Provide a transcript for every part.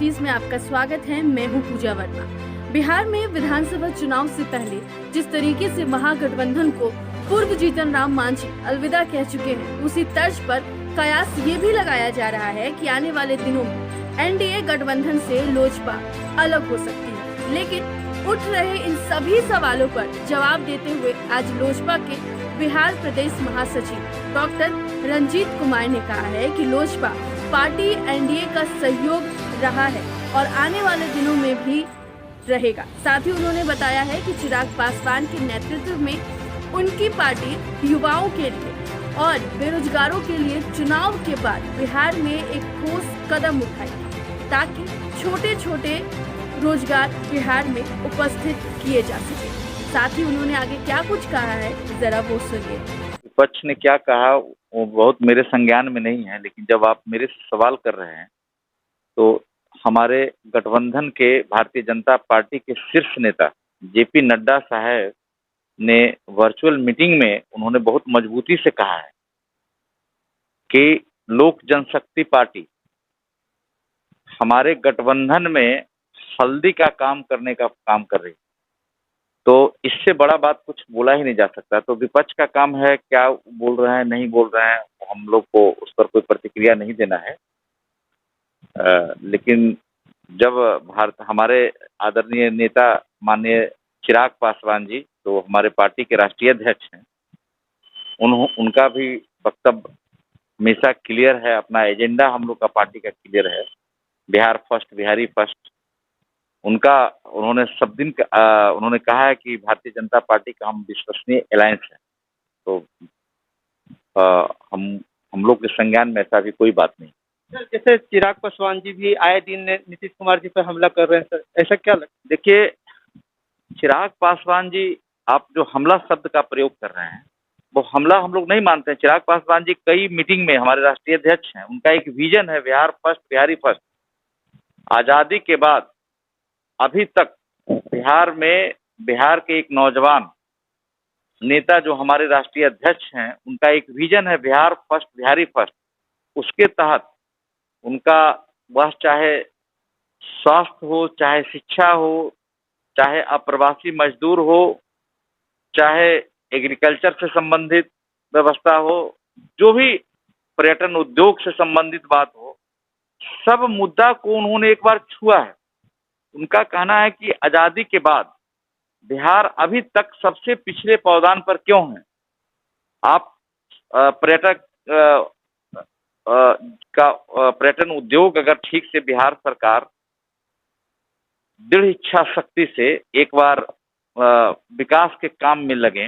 Cities में आपका स्वागत है। मैं हूं पूजा वर्मा। बिहार में विधानसभा चुनाव से पहले जिस तरीके से महागठबंधन को पूर्व जीतन राम मांझी अलविदा कह चुके हैं, उसी तर्ज पर कयास ये भी लगाया जा रहा है कि आने वाले दिनों में एनडीए गठबंधन से लोजपा अलग हो सकती है। लेकिन उठ रहे इन सभी सवालों पर जवाब देते हुए आज लोजपा के बिहार प्रदेश महासचिव डॉक्टर रंजीत कुमार ने कहा है कि लोजपा पार्टी एनडीए का सहयोग रहा है और आने वाले दिनों में भी रहेगा। साथ ही उन्होंने बताया है कि चिराग पासवान के नेतृत्व में उनकी पार्टी युवाओं के लिए और बेरोजगारों के लिए चुनाव के बाद बिहार में एक ठोस कदम उठाएगी ताकि छोटे छोटे रोजगार बिहार में उपस्थित किए जा सके। साथ ही उन्होंने आगे क्या कुछ कहा है, जरा वो सुनिए। विपक्ष ने क्या कहा वो बहुत मेरे संज्ञान में नहीं है, लेकिन जब आप मेरे से सवाल कर रहे हैं तो हमारे गठबंधन के भारतीय जनता पार्टी के शीर्ष नेता जेपी नड्डा साहब ने वर्चुअल मीटिंग में उन्होंने बहुत मजबूती से कहा है कि लोक जनशक्ति पार्टी हमारे गठबंधन में हल्दी का काम करने का काम कर रही है। तो इससे बड़ा बात कुछ बोला ही नहीं जा सकता। तो विपक्ष का काम है, क्या बोल रहे हैं नहीं बोल रहे हैं, हम लोग को उस पर कोई प्रतिक्रिया नहीं देना है। लेकिन जब हमारे आदरणीय नेता माननीय चिराग पासवान जी तो हमारे पार्टी के राष्ट्रीय अध्यक्ष हैं, उनका भी वक्तव्य हमेशा क्लियर है, अपना एजेंडा हम लोग का पार्टी का क्लियर है, बिहार फर्स्ट, बिहारी फर्स्ट। उन्होंने सब दिन उन्होंने कहा है कि भारतीय जनता पार्टी का हम विश्वसनीय अलायंस है। तो हम लोग के संज्ञान में ऐसा भी कोई बात नहीं। जैसे चिराग पासवान जी भी आए दिन नीतीश कुमार जी पर हमला कर रहे हैं सर, ऐसा क्या लगता है? देखिए, चिराग पासवान जी, आप जो हमला शब्द का प्रयोग कर रहे हैं वो हमला हम लोग नहीं मानते हैं। चिराग पासवान जी कई मीटिंग में हमारे राष्ट्रीय अध्यक्ष हैं, उनका एक विजन है बिहार फर्स्ट, बिहारी फर्स्ट। आजादी के बाद अभी तक बिहार के एक नौजवान नेता जो हमारे राष्ट्रीय अध्यक्ष हैं, उनका एक विजन है बिहार फर्स्ट, बिहारी फर्स्ट। उसके तहत उनका वह चाहे स्वास्थ्य हो, चाहे शिक्षा हो, चाहे अप्रवासी मजदूर हो, चाहे एग्रीकल्चर से संबंधित व्यवस्था हो, जो भी पर्यटन उद्योग से संबंधित बात हो, सब मुद्दा को उन्होंने एक बार छुआ है। उनका कहना है कि आजादी के बाद बिहार अभी तक सबसे पिछले पावदान पर क्यों है। आप पर्यटन उद्योग अगर ठीक से बिहार सरकार दृढ़ इच्छा शक्ति से एक बार विकास के काम में लगे,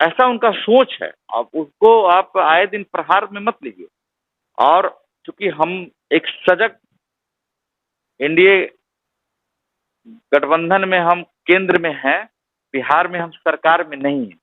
ऐसा उनका सोच है। अब उसको आप आए दिन प्रहार में मत लीजिए। और चूंकि हम एक सजग एनडीए गठबंधन में हम केंद्र में हैं, बिहार में हम सरकार में नहीं हैं।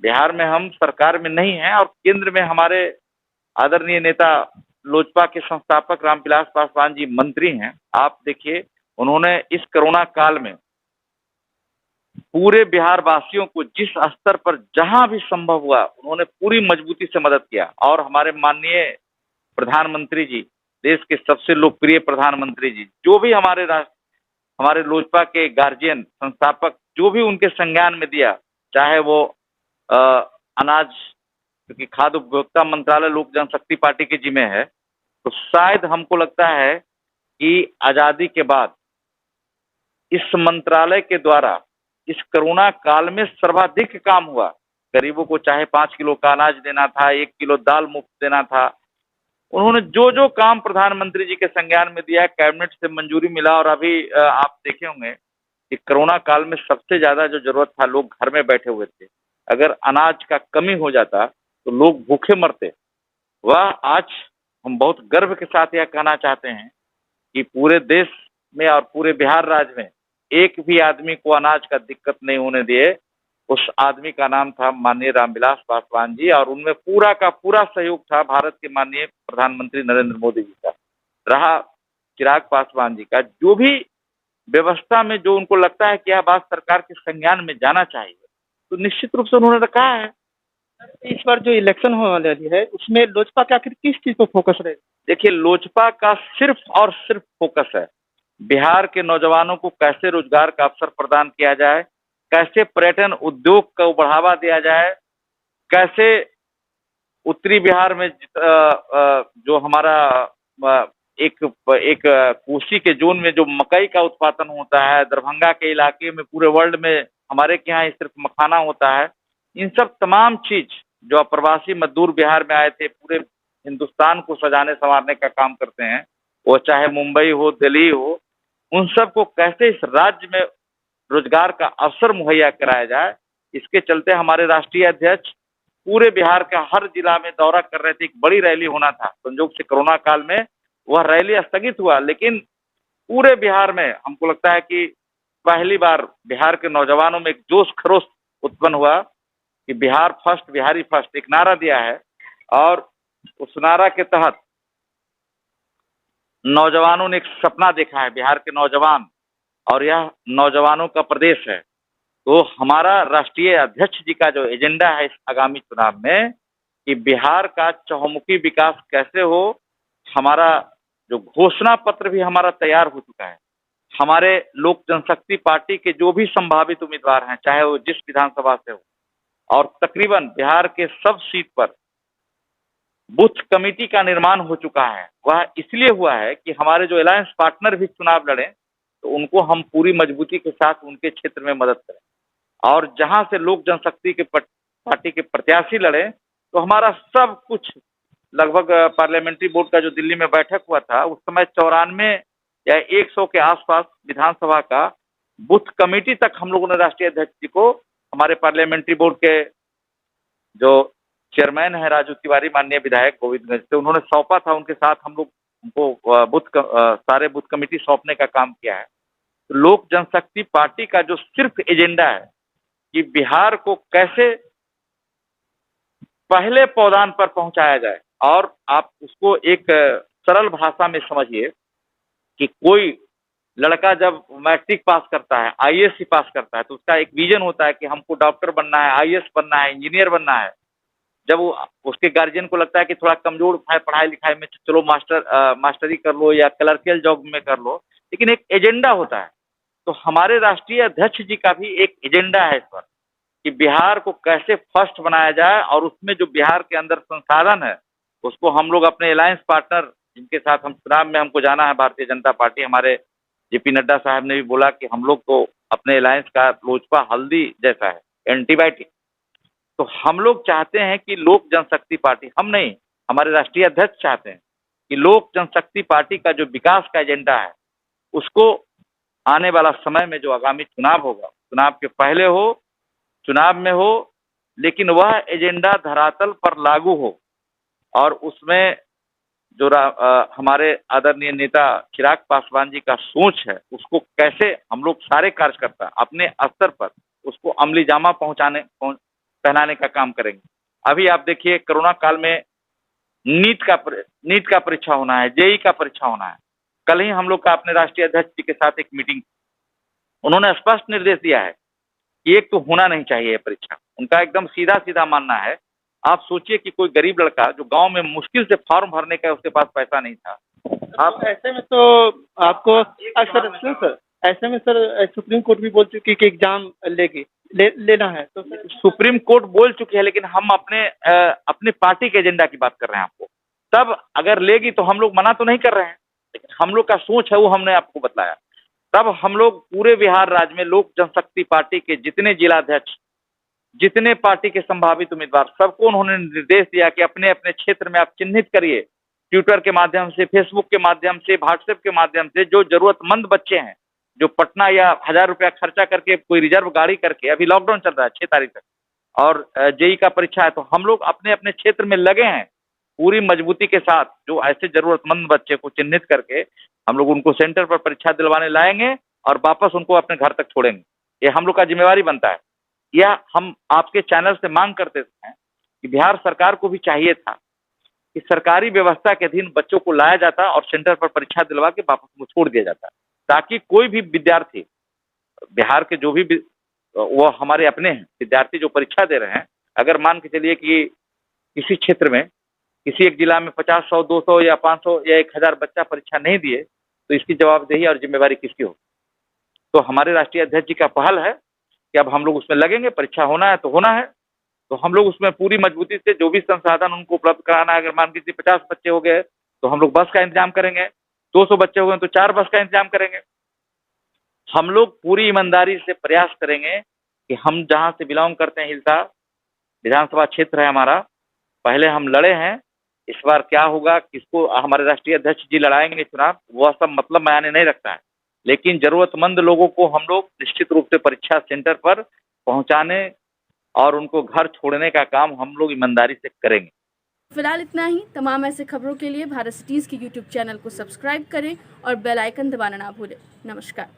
बिहार में हम सरकार में नहीं हैं और केंद्र में हमारे आदरणीय नेता लोजपा के संस्थापक रामविलास पासवान जी मंत्री हैं। आप देखिए, उन्होंने इस कोरोना काल में पूरे बिहार वासियों को जिस स्तर पर जहां भी संभव हुआ उन्होंने पूरी मजबूती से मदद किया। और हमारे माननीय प्रधानमंत्री जी, देश के सबसे लोकप्रिय प्रधानमंत्री जी, जो भी हमारे लोजपा के गार्जियन, संस्थापक, जो भी उनके संज्ञान में दिया, चाहे वो अनाज, क्योंकि खाद्य उपभोक्ता मंत्रालय लोक जनशक्ति पार्टी के जिम्मे है, तो शायद हमको लगता है कि आजादी के बाद इस मंत्रालय के द्वारा इस कोरोना काल में सर्वाधिक काम हुआ। गरीबों को चाहे 5 किलो का अनाज देना था, 1 किलो दाल मुफ्त देना था। उन्होंने जो काम प्रधानमंत्री जी के संज्ञान में दिया, कैबिनेट से मंजूरी मिला। और अभी आप देखे होंगे कि कोरोना काल में सबसे ज्यादा जो जरूरत था, लोग घर में बैठे हुए थे, अगर अनाज का कमी हो जाता तो लोग भूखे मरते। वह आज हम बहुत गर्व के साथ यह कहना चाहते हैं कि पूरे देश में और पूरे बिहार राज्य में एक भी आदमी को अनाज का दिक्कत नहीं होने दिए। उस आदमी का नाम था माननीय रामविलास पासवान जी, और उनमें पूरा का पूरा सहयोग था भारत के माननीय प्रधानमंत्री नरेंद्र मोदी जी का, रहा चिराग पासवान जी का। जो भी व्यवस्था में जो उनको लगता है कि यह बात सरकार के संज्ञान में जाना चाहिए, तो निश्चित रूप से उन्होंने रखा है। इस बार जो इलेक्शन होने वाली है उसमें लोजपा के आखिर किस चीज को फोकस रहेगा? देखिए, लोजपा का सिर्फ और सिर्फ फोकस है बिहार के नौजवानों को कैसे रोजगार का अवसर प्रदान किया जाए, कैसे पर्यटन उद्योग को बढ़ावा दिया जाए, कैसे उत्तरी बिहार में जो हमारा एक एक कोसी के जोन में जो मकई का उत्पादन होता है, दरभंगा के इलाके में, पूरे वर्ल्ड में हमारे के यहाँ सिर्फ मखाना होता है। इन सब तमाम चीज जो अप्रवासी मजदूर बिहार में आए थे, पूरे हिंदुस्तान को सजाने संवारने का काम करते हैं, वो चाहे मुंबई हो, दिल्ली हो, उन सबको कैसे इस राज्य में रोजगार का अवसर मुहैया कराया जाए, इसके चलते हमारे राष्ट्रीय अध्यक्ष पूरे बिहार का हर जिला में दौरा कर रहे थे। एक बड़ी रैली होना था, संयोग से कोरोना काल में वह रैली स्थगित हुआ, लेकिन पूरे बिहार में हमको लगता है कि पहली बार बिहार के नौजवानों में एक जोश खरोश उत्पन्न हुआ कि बिहार फर्स्ट, बिहारी फर्स्ट एक नारा दिया है, और उस नारा के तहत नौजवानों ने एक सपना देखा है, बिहार के नौजवान, और यह नौजवानों का प्रदेश है। तो हमारा राष्ट्रीय अध्यक्ष जी का जो एजेंडा है इस आगामी चुनाव में कि बिहार का चहुमुखी विकास कैसे हो, हमारा जो घोषणा पत्र भी हमारा तैयार हो चुका है। हमारे लोक जनशक्ति पार्टी के जो भी संभावित उम्मीदवार हैं, चाहे वो जिस विधानसभा से हो, और तकरीबन बिहार के सब सीट पर बूथ कमेटी का निर्माण हो चुका है। वह इसलिए हुआ है कि हमारे जो अलायंस पार्टनर भी चुनाव लड़े तो उनको हम पूरी मजबूती के साथ उनके क्षेत्र में मदद करें, और जहां से लोक जनशक्ति के पार्टी के प्रत्याशी लड़े तो हमारा सब कुछ, लगभग पार्लियामेंट्री बोर्ड का जो दिल्ली में बैठक हुआ था उस समय 94 या 100 के आसपास विधानसभा का बूथ कमेटी तक हम लोगों ने राष्ट्रीय अध्यक्ष जी को, हमारे पार्लियामेंट्री बोर्ड के जो चेयरमैन है राजू तिवारी, माननीय विधायक गोविंदगंज से, उन्होंने सौंपा था। उनके साथ हम लोग उनको सारे बूथ कमेटी सौंपने का काम किया है। तो लोक जनशक्ति पार्टी का जो सिर्फ एजेंडा है कि बिहार को कैसे पहले पौधान पर पहुंचाया जाए, और आप उसको एक सरल भाषा में समझिए कि कोई लड़का जब मैट्रिक पास करता है, आईएएस पास करता है, तो उसका एक विजन होता है कि हमको डॉक्टर बनना है, आईएएस बनना है, इंजीनियर बनना है। जब वो उसके गार्जियन को लगता है कि थोड़ा कमजोर है पढ़ाई लिखाई में, चलो मास्टरी कर लो या क्लर्कियल जॉब में कर लो, लेकिन एक एजेंडा होता है। तो हमारे राष्ट्रीय अध्यक्ष जी का भी एक एजेंडा है इस पर कि बिहार को कैसे फर्स्ट बनाया जाए, और उसमें जो बिहार के अंदर संसाधन है उसको हम लोग अपने अलायंस पार्टनर जिनके साथ हम चुनाव में हमको जाना है, भारतीय जनता पार्टी, हमारे जेपी नड्डा साहब ने भी बोला कि हम लोग को अपने अलायंस का लोजपा हल्दी जैसा है, एंटीबायोटिक। तो हम लोग चाहते हैं कि लोक जनशक्ति पार्टी, हम नहीं, हमारे राष्ट्रीय अध्यक्ष चाहते हैं कि लोक जनशक्ति पार्टी का जो विकास का एजेंडा है उसको आने वाला समय में जो आगामी चुनाव होगा, चुनाव के पहले हो, चुनाव में हो, लेकिन वह एजेंडा धरातल पर लागू हो, और उसमें जो हमारे आदरणीय नेता चिराग पासवान जी का सोच है उसको कैसे हम लोग सारे कार्यकर्ता अपने स्तर पर उसको अमली जामा पहनाने का काम करेंगे। अभी आप देखिए, कोरोना काल में नीट का परीक्षा होना है, जेई का परीक्षा होना है। कल ही हम लोग का अपने राष्ट्रीय अध्यक्ष जी के साथ एक मीटिंग, उन्होंने स्पष्ट निर्देश दिया है कि एक तो होना नहीं चाहिए ये परीक्षा। उनका एकदम सीधा सीधा मानना है। आप सोचिए कि कोई गरीब लड़का जो गांव में मुश्किल से फॉर्म भरने का उसके पास पैसा नहीं था, आप ऐसे में तो आपको सर ऐसे में सर सुप्रीम कोर्ट भी बोल चुकी कि एग्जाम लेना है, तो सुप्रीम कोर्ट बोल चुकी है, लेकिन हम अपने पार्टी के एजेंडा की बात कर रहे हैं आपको। तब अगर लेगी तो हम लोग मना तो नहीं कर रहे हैं, लेकिन हम लोग का सोच है वो हमने आपको बताया। तब हम लोग पूरे बिहार राज्य में लोक जनशक्ति पार्टी के जितने जिलाध्यक्ष, जितने पार्टी के संभावित उम्मीदवार, सबको उन्होंने निर्देश दिया कि अपने अपने क्षेत्र में आप चिन्हित करिए, ट्विटर के माध्यम से, फेसबुक के माध्यम से, व्हाट्सएप के माध्यम से, जो जरूरतमंद बच्चे हैं जो पटना या 1000 रुपया खर्चा करके कोई रिजर्व गाड़ी करके, अभी लॉकडाउन चल रहा है 6 तारीख तक, और जेई का परीक्षा है, तो हम लोग अपने अपने क्षेत्र में लगे हैं पूरी मजबूती के साथ। जो ऐसे जरूरतमंद बच्चे को चिन्हित करके हम लोग उनको सेंटर पर परीक्षा दिलवाने लाएंगे और वापस उनको अपने घर तक छोड़ेंगे। ये हम लोग का जिम्मेवारी बनता है। यह हम आपके चैनल से मांग करते हैं कि बिहार सरकार को भी चाहिए था कि सरकारी व्यवस्था के अधीन बच्चों को लाया जाता और सेंटर पर परीक्षा दिलवा के वापस उनको छोड़ दिया जाता, ताकि कोई भी विद्यार्थी बिहार के जो भी वो हमारे अपने हैं विद्यार्थी जो परीक्षा दे रहे हैं, अगर मान के चलिए कि किसी क्षेत्र में किसी एक जिला में 50, 100, 200 या 500 या 1000 बच्चा परीक्षा नहीं दिए तो इसकी जवाबदेही और जिम्मेवारी किसकी हो? तो हमारे राष्ट्रीय अध्यक्ष जी का पहल है कि अब हम लोग उसमें लगेंगे, परीक्षा होना है तो होना है, तो हम लोग उसमें पूरी मजबूती से जो भी संसाधन उनको उपलब्ध कराना है, अगर मान लीजिए 50 बच्चे हो गए तो हम लोग बस का इंतजाम करेंगे, 200 बच्चे हो गए तो 4 बस का इंतजाम करेंगे। हम लोग पूरी ईमानदारी से प्रयास करेंगे कि हम जहाँ से बिलोंग करते हैं, हिलसा विधानसभा क्षेत्र है हमारा, पहले हम लड़े हैं, इस बार क्या होगा, किसको हमारे राष्ट्रीय अध्यक्ष जी लड़ाएंगे चुनाव, वह सब मतलब मायने नहीं रखता है, लेकिन जरूरतमंद लोगों को हम लोग निश्चित रूप से परीक्षा सेंटर पर पहुंचाने और उनको घर छोड़ने का काम हम लोग ईमानदारी से करेंगे। फिलहाल इतना ही। तमाम ऐसे खबरों के लिए भारत सिटीज के यूट्यूब चैनल को सब्सक्राइब करें और बेल आइकन दबाना ना भूलें। नमस्कार।